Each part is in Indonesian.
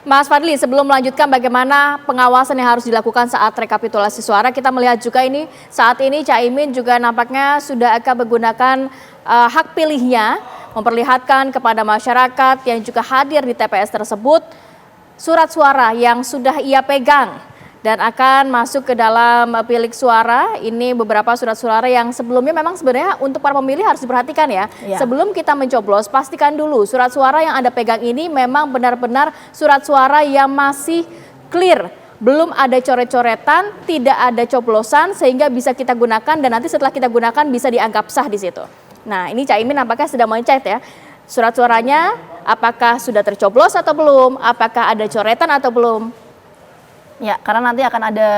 Mas Fadli, sebelum melanjutkan bagaimana pengawasan yang harus dilakukan saat rekapitulasi suara, kita melihat juga ini saat ini Caimin juga nampaknya sudah akan menggunakan hak pilihnya, memperlihatkan kepada masyarakat yang juga hadir di TPS tersebut surat suara yang sudah ia pegang dan akan masuk ke dalam bilik suara. Ini beberapa surat suara yang sebelumnya memang sebenarnya untuk para pemilih harus diperhatikan ya. Sebelum kita mencoblos, pastikan dulu surat suara yang Anda pegang ini memang benar-benar surat suara yang masih clear. Belum ada coret-coretan, tidak ada coblosan sehingga bisa kita gunakan dan nanti setelah kita gunakan bisa dianggap sah di situ. Nah, ini Caimin nampaknya sedang mencet ya. Surat suaranya apakah sudah tercoblos atau belum? Apakah ada coretan atau belum? Ya, karena nanti akan ada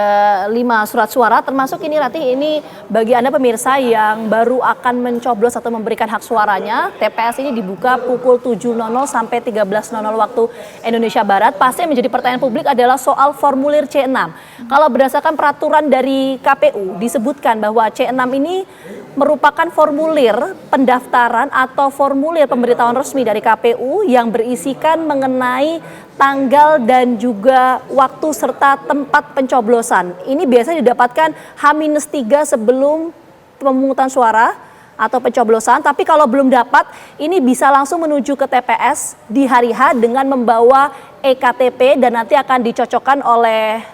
5 surat suara, termasuk ini Rati, ini bagi Anda pemirsa yang baru akan mencoblos atau memberikan hak suaranya, TPS ini dibuka pukul 7.00 sampai 13.00 waktu Indonesia Barat. Pasti yang menjadi pertanyaan publik adalah soal formulir C6. Kalau berdasarkan peraturan dari KPU disebutkan bahwa C6 ini merupakan formulir pendaftaran atau formulir pemberitahuan resmi dari KPU yang berisikan mengenai tanggal dan juga waktu serta tempat pencoblosan. Ini biasanya didapatkan H-3 sebelum pemungutan suara atau pencoblosan, tapi kalau belum dapat ini bisa langsung menuju ke TPS di hari H dengan membawa EKTP dan nanti akan dicocokkan oleh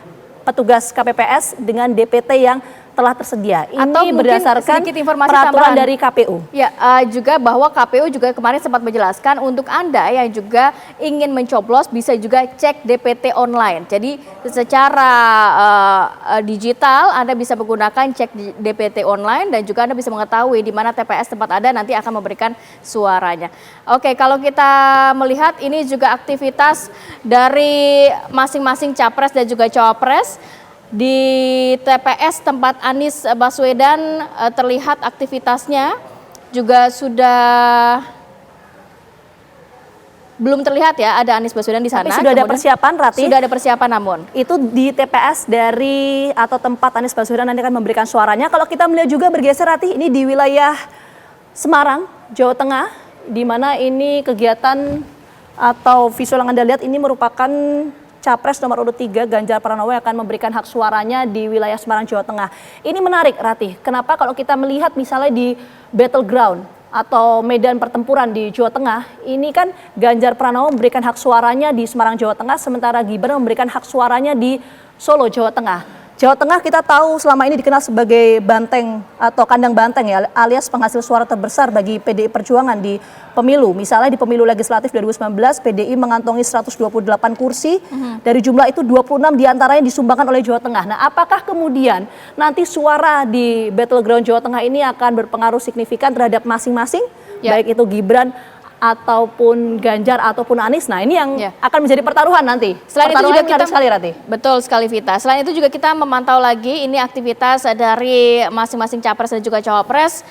petugas KPPS dengan DPT yang telah tersedia. Ini atau berdasarkan peraturan tambahan dari KPU. Ya, juga bahwa KPU juga kemarin sempat menjelaskan untuk Anda yang juga ingin mencoblos bisa juga cek DPT online. Jadi secara digital Anda bisa menggunakan cek DPT online dan juga Anda bisa mengetahui di mana TPS tempat Anda nanti akan memberikan suaranya. Oke, kalau kita melihat ini juga aktivitas dari masing-masing capres dan juga cawapres. Di TPS tempat Anies Baswedan terlihat aktivitasnya juga sudah belum terlihat ya ada Anies Baswedan di sana. Tapi sudah ada persiapan, Rati? Sudah ada persiapan namun. Itu di TPS dari atau tempat Anies Baswedan nanti akan memberikan suaranya. Kalau kita melihat juga bergeser, Rati, ini di wilayah Semarang, Jawa Tengah, di mana ini kegiatan atau visual yang Anda lihat ini merupakan Capres nomor urut 3 Ganjar Pranowo yang akan memberikan hak suaranya di wilayah Semarang, Jawa Tengah. Ini menarik, Ratih. Kenapa kalau kita melihat misalnya di battleground atau medan pertempuran di Jawa Tengah, ini kan Ganjar Pranowo memberikan hak suaranya di Semarang, Jawa Tengah, sementara Gibran memberikan hak suaranya di Solo, Jawa Tengah. Jawa Tengah kita tahu selama ini dikenal sebagai banteng atau kandang banteng ya, alias penghasil suara terbesar bagi PDI Perjuangan di pemilu. Misalnya di pemilu legislatif 2019 PDI mengantongi 128 kursi, dari jumlah itu 26 diantaranya disumbangkan oleh Jawa Tengah. Nah, apakah kemudian nanti suara di battleground Jawa Tengah ini akan berpengaruh signifikan terhadap masing-masing, baik itu Gibran ataupun Ganjar ataupun Anies? Nah, ini yang akan menjadi pertaruhan nanti. Selain itu juga kita sekali, Rati. Betul sekali, Vita. Selain itu juga kita memantau lagi ini aktivitas dari masing-masing capres dan juga cawapres.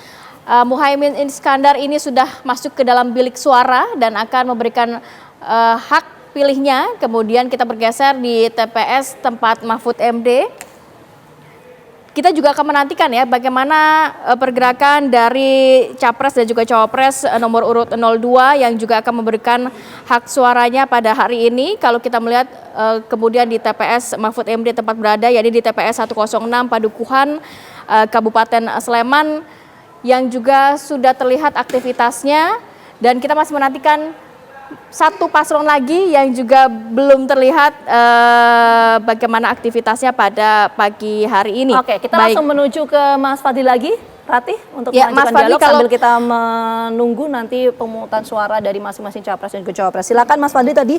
Muhaimin Iskandar ini sudah masuk ke dalam bilik suara dan akan memberikan hak pilihnya. Kemudian kita bergeser di TPS tempat Mahfud MD. Kita juga akan menantikan ya bagaimana pergerakan dari capres dan juga cawapres nomor urut 02 yang juga akan memberikan hak suaranya pada hari ini. Kalau kita melihat kemudian di TPS Mahfud MD tempat berada, yakni di TPS 106 Padukuhan Kabupaten Sleman yang juga sudah terlihat aktivitasnya, dan kita masih menantikan satu paslon lagi yang juga belum terlihat bagaimana aktivitasnya pada pagi hari ini. Oke, kita langsung menuju ke Mas Fadli lagi, Rati, untuk melanjutkan dialog sambil kita menunggu nanti pemungutan suara dari masing-masing capres dan juga cawapres. Silakan Mas Fadli, tadi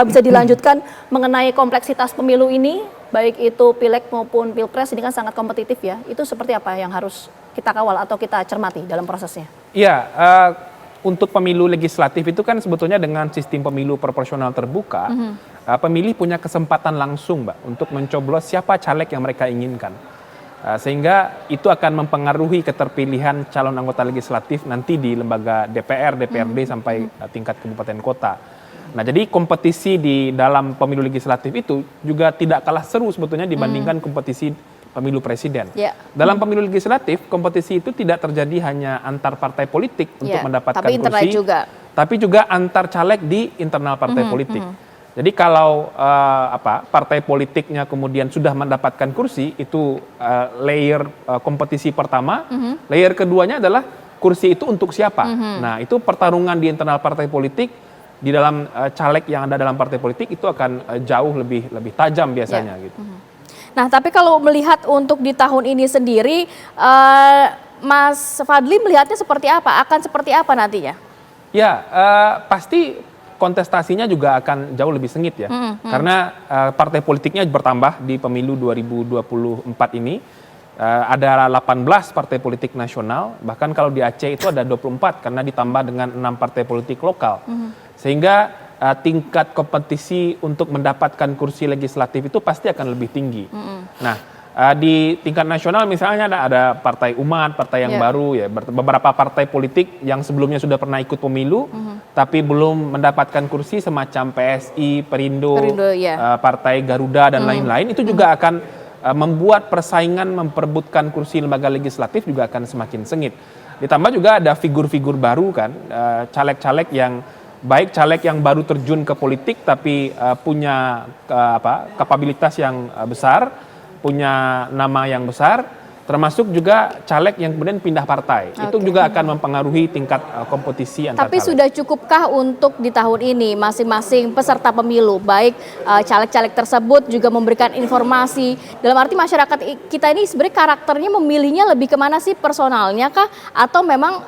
bisa dilanjutkan mengenai kompleksitas pemilu ini, baik itu Pileg maupun Pilpres, ini kan sangat kompetitif ya. Itu seperti apa yang harus kita kawal atau kita cermati dalam prosesnya? Iya, untuk pemilu legislatif itu kan sebetulnya dengan sistem pemilu proporsional terbuka, pemilih punya kesempatan langsung, Mbak, untuk mencoblos siapa caleg yang mereka inginkan. Sehingga itu akan mempengaruhi keterpilihan calon anggota legislatif nanti di lembaga DPR, DPRD sampai tingkat kabupaten kota. Nah, jadi kompetisi di dalam pemilu legislatif itu juga tidak kalah seru sebetulnya dibandingkan kompetisi pemilu presiden. Dalam pemilu legislatif, kompetisi itu tidak terjadi hanya antar partai politik untuk mendapatkan kursi, tapi juga antar caleg di internal partai politik. Jadi kalau partai politiknya kemudian sudah mendapatkan kursi, itu layer kompetisi pertama. Layer keduanya adalah kursi itu untuk siapa. Nah, itu pertarungan di internal partai politik, di dalam caleg yang ada dalam partai politik itu akan jauh lebih tajam biasanya gitu. Nah, tapi kalau melihat untuk di tahun ini sendiri, Mas Fadli melihatnya seperti apa? Akan seperti apa nantinya? Ya, pasti kontestasinya juga akan jauh lebih sengit ya. Karena partai politiknya bertambah di pemilu 2024 ini. Ada 18 partai politik nasional, bahkan kalau di Aceh itu ada 24 karena ditambah dengan 6 partai politik lokal. Sehingga tingkat kompetisi untuk mendapatkan kursi legislatif itu pasti akan lebih tinggi. Nah, di tingkat nasional misalnya ada Partai Umat, partai yang baru ya, beberapa partai politik yang sebelumnya sudah pernah ikut pemilu tapi belum mendapatkan kursi semacam PSI, Perindo, Partai Garuda dan lain-lain, itu juga akan membuat persaingan memperebutkan kursi lembaga legislatif juga akan semakin sengit. Ditambah juga ada figur-figur baru kan, caleg-caleg yang baik caleg yang baru terjun ke politik tapi punya kapabilitas yang besar, punya nama yang besar, termasuk juga caleg yang kemudian pindah partai. Itu juga akan mempengaruhi tingkat kompetisi antar Tapi caleg. sudah cukupkah untuk di tahun ini masing-masing peserta pemilu, baik caleg-caleg tersebut juga memberikan informasi, dalam arti masyarakat kita ini sebenarnya karakternya memilihnya lebih kemana sih, personalnya kah? Atau memang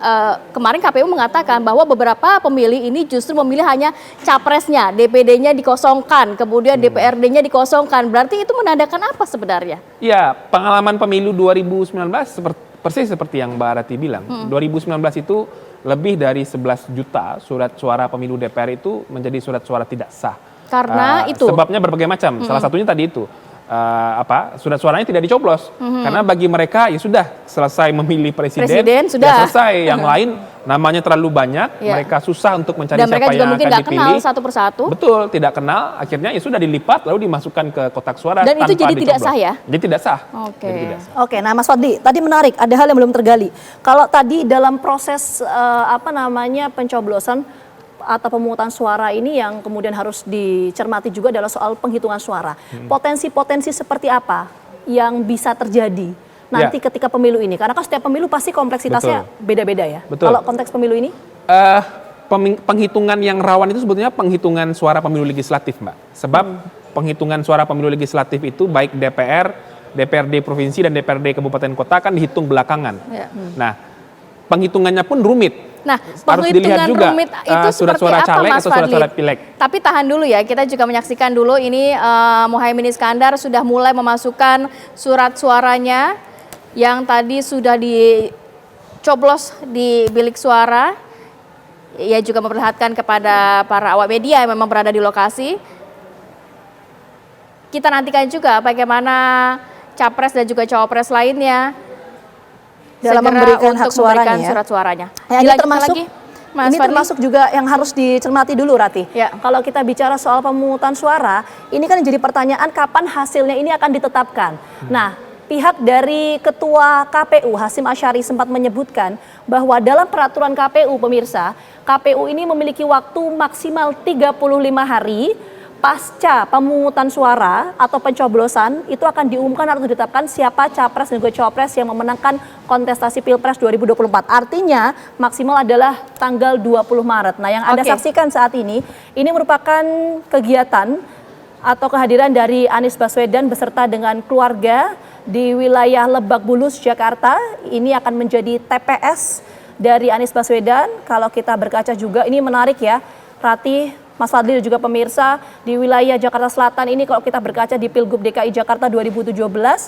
kemarin KPU mengatakan bahwa beberapa pemilih ini justru memilih hanya capresnya, DPD-nya dikosongkan, kemudian DPRD-nya dikosongkan. Berarti itu menandakan apa sebenarnya? Ya, pengalaman pemilu 2019 persis seperti yang Mbak Rati bilang. 2019 itu lebih dari 11 juta surat suara pemilu DPR itu menjadi surat suara tidak sah. Karena itu? Sebabnya berbagai macam. Salah satunya tadi itu. Surat suaranya tidak dicoblos. Karena bagi mereka ya sudah selesai memilih presiden sudah. Ya selesai. Yang lain namanya terlalu banyak, mereka susah untuk mencari Dan siapa mereka juga yang mungkin akan nggak dipilih. kenal satu persatu. Betul, tidak kenal. Akhirnya ya sudah dilipat lalu dimasukkan ke kotak suara. Dan itu tanpa jadi tidak dicoblos. sah ya? Jadi tidak sah. Oke. Jadi tidak sah. Oke, nah Mas Fadli, tadi menarik, ada hal yang belum tergali. Kalau tadi dalam proses pencoblosan atau pemungutan suara ini yang kemudian harus dicermati juga adalah soal penghitungan suara. Potensi-potensi seperti apa yang bisa terjadi nanti ketika pemilu ini? Karena kan setiap pemilu pasti kompleksitasnya beda-beda ya. Betul. Kalau konteks pemilu ini? Penghitungan yang rawan itu sebetulnya penghitungan suara pemilu legislatif, Mbak. Sebab penghitungan suara pemilu legislatif itu baik DPR, DPRD provinsi dan DPRD kabupaten kota kan dihitung belakangan. Nah, penghitungannya pun rumit. Nah, Harus dilihat penghitungan juga rumit itu surat seperti suara apa, caleg Mas atau surat Fadli? suara pileg. Tapi tahan dulu ya, kita juga menyaksikan dulu ini Muhaimin Iskandar sudah mulai memasukkan surat suaranya yang tadi sudah dicoblos di bilik suara. Ia juga memperlihatkan kepada para awak media yang memang berada di lokasi. Kita nantikan juga bagaimana capres dan juga cawapres lainnya Dalam segera memberikan untuk hak suaranya memberikan ya. surat suaranya. Ya, ini Dilanjutkan termasuk lagi, Mas ini Fadli? termasuk juga yang harus dicermati dulu, Rati. Ya. Kalau kita bicara soal pemungutan suara, ini kan jadi pertanyaan kapan hasilnya ini akan ditetapkan. Nah, pihak dari Ketua KPU Hasyim Asyari sempat menyebutkan bahwa dalam peraturan KPU, pemirsa, KPU ini memiliki waktu maksimal 35 hari pasca pemungutan suara atau pencoblosan itu akan diumumkan atau ditetapkan siapa capres dan juga cawapres yang memenangkan kontestasi Pilpres 2024. Artinya maksimal adalah tanggal 20 Maret. Nah, yang Anda saksikan saat ini merupakan kegiatan atau kehadiran dari Anies Baswedan beserta dengan keluarga di wilayah Lebak Bulus, Jakarta. Ini akan menjadi TPS dari Anies Baswedan. Kalau kita berkaca juga, ini menarik ya, Rati, Mas Fadli dan juga pemirsa, di wilayah Jakarta Selatan ini kalau kita berkaca di Pilgub DKI Jakarta 2017,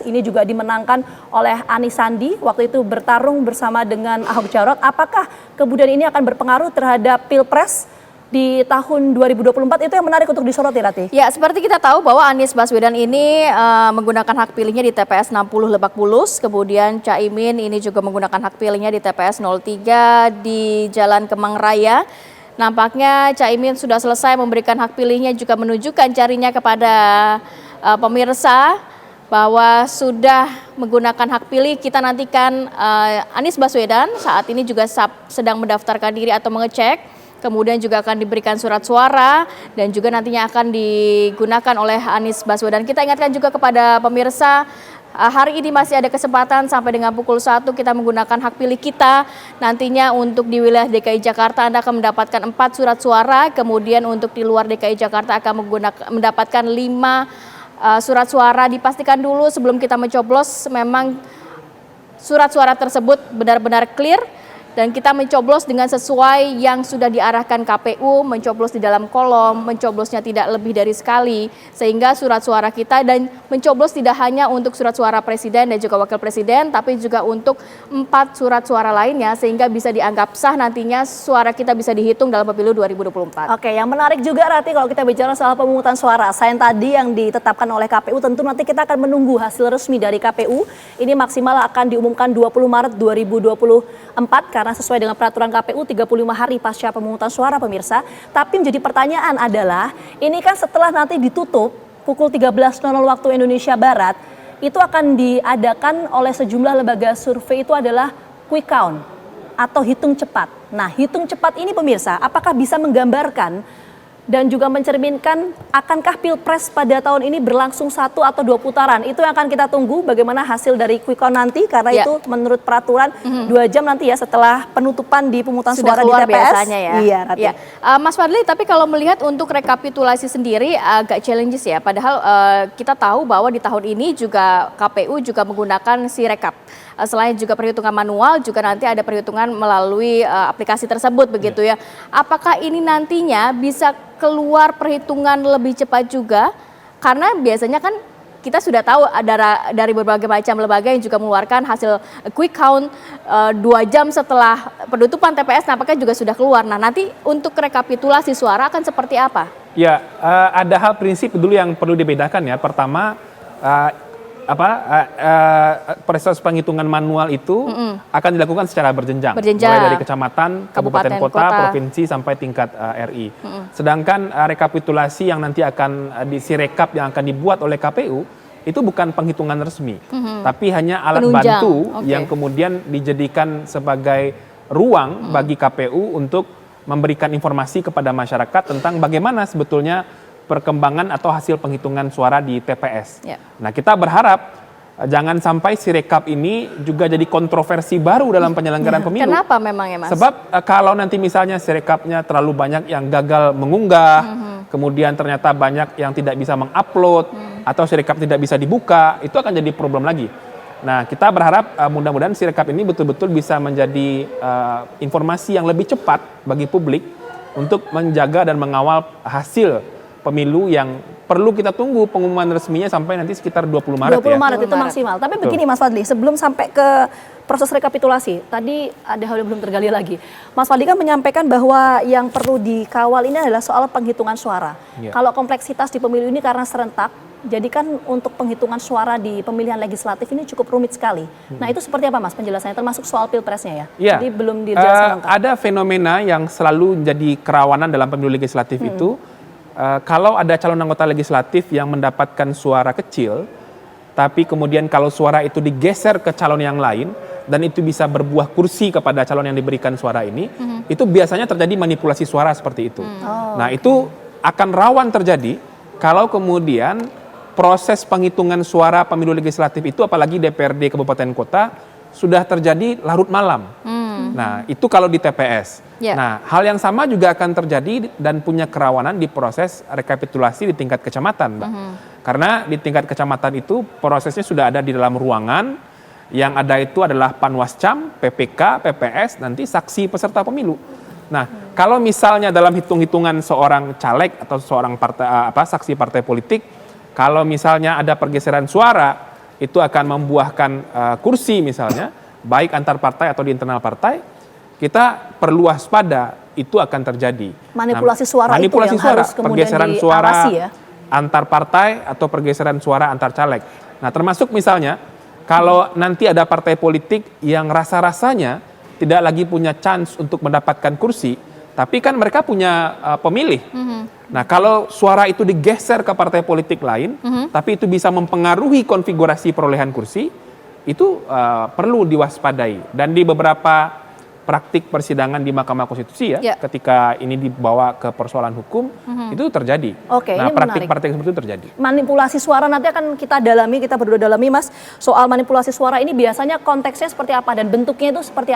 ini juga dimenangkan oleh Anies Sandi, waktu itu bertarung bersama dengan Ahok Jarot. Apakah kemudian ini akan berpengaruh terhadap Pilpres di tahun 2024? Itu yang menarik untuk disoroti, Rati. Ya, seperti kita tahu bahwa Anies Baswedan ini menggunakan hak pilihnya di TPS 60 Lebak Bulus, kemudian Caimin ini juga menggunakan hak pilihnya di TPS 03 di Jalan Kemang Raya. Nampaknya Caimin sudah selesai memberikan hak pilihnya, juga menunjukkan jarinya kepada pemirsa bahwa sudah menggunakan hak pilih. Kita nantikan Anies Baswedan saat ini juga sedang mendaftarkan diri atau mengecek kemudian juga akan diberikan surat suara dan juga nantinya akan digunakan oleh Anies Baswedan. Kita ingatkan juga kepada pemirsa, hari ini masih ada kesempatan sampai dengan pukul 1 kita menggunakan hak pilih kita. Nantinya untuk di wilayah DKI Jakarta Anda akan mendapatkan 4 surat suara, kemudian untuk di luar DKI Jakarta akan mendapatkan 5 surat suara. Dipastikan dulu sebelum kita mencoblos memang surat suara tersebut benar-benar clear dan kita mencoblos dengan sesuai yang sudah diarahkan KPU, mencoblos di dalam kolom, mencoblosnya tidak lebih dari sekali, sehingga surat suara kita dan mencoblos tidak hanya untuk surat suara presiden dan juga wakil presiden, tapi juga untuk 4 surat suara lainnya, sehingga bisa dianggap sah nantinya suara kita bisa dihitung dalam pemilu 2024. Oke, yang menarik juga Rati kalau kita bicara soal pemungutan suara, selain tadi yang ditetapkan oleh KPU, tentu nanti kita akan menunggu hasil resmi dari KPU. Ini maksimal akan diumumkan 20 Maret 2024 karena sesuai dengan peraturan KPU 35 hari pasca pemungutan suara pemirsa. Tapi menjadi pertanyaan adalah, ini kan setelah nanti ditutup pukul 13.00 waktu Indonesia Barat, itu akan diadakan oleh sejumlah lembaga survei, itu adalah quick count atau hitung cepat. Nah, hitung cepat ini pemirsa, apakah bisa menggambarkan dan juga mencerminkan akankah Pilpres pada tahun ini berlangsung 1 atau 2 putaran? Itu yang akan kita tunggu bagaimana hasil dari quick count nanti, karena itu menurut peraturan 2 jam nanti ya setelah penutupan di pemungutan sudah suara keluar di TPS. Biasanya ya. Iya, Rati. Ya. Mas Fadli, tapi kalau melihat untuk rekapitulasi sendiri agak challenges ya. Padahal kita tahu bahwa di tahun ini juga KPU juga menggunakan Sirekap. Selain juga perhitungan manual, juga nanti ada perhitungan melalui aplikasi tersebut begitu ya. Apakah ini nantinya bisa keluar perhitungan lebih cepat juga? Karena biasanya kan kita sudah tahu dari berbagai macam lembaga yang juga mengeluarkan hasil quick count 2 jam setelah penutupan TPS, nampaknya juga sudah keluar. Nah, nanti untuk rekapitulasi suara akan seperti apa? Ya, ada hal prinsip dulu yang perlu dibedakan ya. Pertama, proses penghitungan manual itu akan dilakukan secara berjenjang, mulai dari kecamatan, kabupaten kota, provinsi sampai tingkat RI. Sedangkan rekapitulasi yang nanti akan di Sirekap yang akan dibuat oleh KPU itu bukan penghitungan resmi, tapi hanya alat bantu yang kemudian dijadikan sebagai ruang bagi KPU untuk memberikan informasi kepada masyarakat tentang bagaimana sebetulnya perkembangan atau hasil penghitungan suara di TPS. Nah, kita berharap jangan sampai Sirekap ini juga jadi kontroversi baru dalam penyelenggaraan pemilu. Kenapa memang ya, Mas? Sebab kalau nanti misalnya Sirekapnya terlalu banyak yang gagal mengunggah, kemudian ternyata banyak yang tidak bisa mengupload, atau Sirekap tidak bisa dibuka, itu akan jadi problem lagi. Nah, kita berharap mudah-mudahan Sirekap ini betul-betul bisa menjadi informasi yang lebih cepat bagi publik untuk menjaga dan mengawal hasil pemilu yang perlu kita tunggu pengumuman resminya sampai nanti sekitar 20 Maret 20 ya. Maret itu maksimal. Tapi begini Mas Fadli, sebelum sampai ke proses rekapitulasi, tadi ada hal yang belum tergali lagi. Mas Fadli kan menyampaikan bahwa yang perlu dikawal ini adalah soal penghitungan suara. Kalau kompleksitas di pemilu ini karena serentak, jadi kan untuk penghitungan suara di pemilihan legislatif ini cukup rumit sekali. Nah, itu seperti apa Mas penjelasannya, termasuk soal pilpresnya ya? Jadi belum dijelaskan lengkap. Ada fenomena yang selalu menjadi kerawanan dalam pemilu legislatif itu, kalau ada calon anggota legislatif yang mendapatkan suara kecil, tapi kemudian kalau suara itu digeser ke calon yang lain, dan itu bisa berbuah kursi kepada calon yang diberikan suara ini, itu biasanya terjadi manipulasi suara seperti itu. Nah, itu akan rawan terjadi kalau kemudian proses penghitungan suara pemilu legislatif itu, apalagi DPRD kabupaten kota, sudah terjadi larut malam. Nah, itu kalau di TPS. Nah, hal yang sama juga akan terjadi dan punya kerawanan di proses rekapitulasi di tingkat kecamatan, Mbak. Karena di tingkat kecamatan itu prosesnya sudah ada di dalam ruangan, yang ada itu adalah Panwascam, PPK, PPS, nanti saksi peserta pemilu. Nah, kalau misalnya dalam hitung-hitungan seorang caleg atau seorang saksi partai politik, kalau misalnya ada pergeseran suara, itu akan membuahkan kursi misalnya, baik antar partai atau di internal partai, kita perlu waspada, itu akan terjadi. Manipulasi suara itu yang harus kemudian pergeseran suara ya? Antar partai atau pergeseran suara antar caleg. Nah, termasuk misalnya kalau nanti ada partai politik yang rasa-rasanya tidak lagi punya chance untuk mendapatkan kursi, tapi kan mereka punya pemilih. Nah, kalau suara itu digeser ke partai politik lain, tapi itu bisa mempengaruhi konfigurasi perolehan kursi, itu perlu diwaspadai. Dan di beberapa praktik persidangan di Mahkamah Konstitusi Ya. ketika ini dibawa ke persoalan hukum, itu terjadi. Oke, nah, ini praktik-praktik seperti itu terjadi. Manipulasi suara nanti akan kita dalami, kita berdua dalami Mas. Soal manipulasi suara ini biasanya konteksnya seperti apa dan bentuknya itu seperti apa?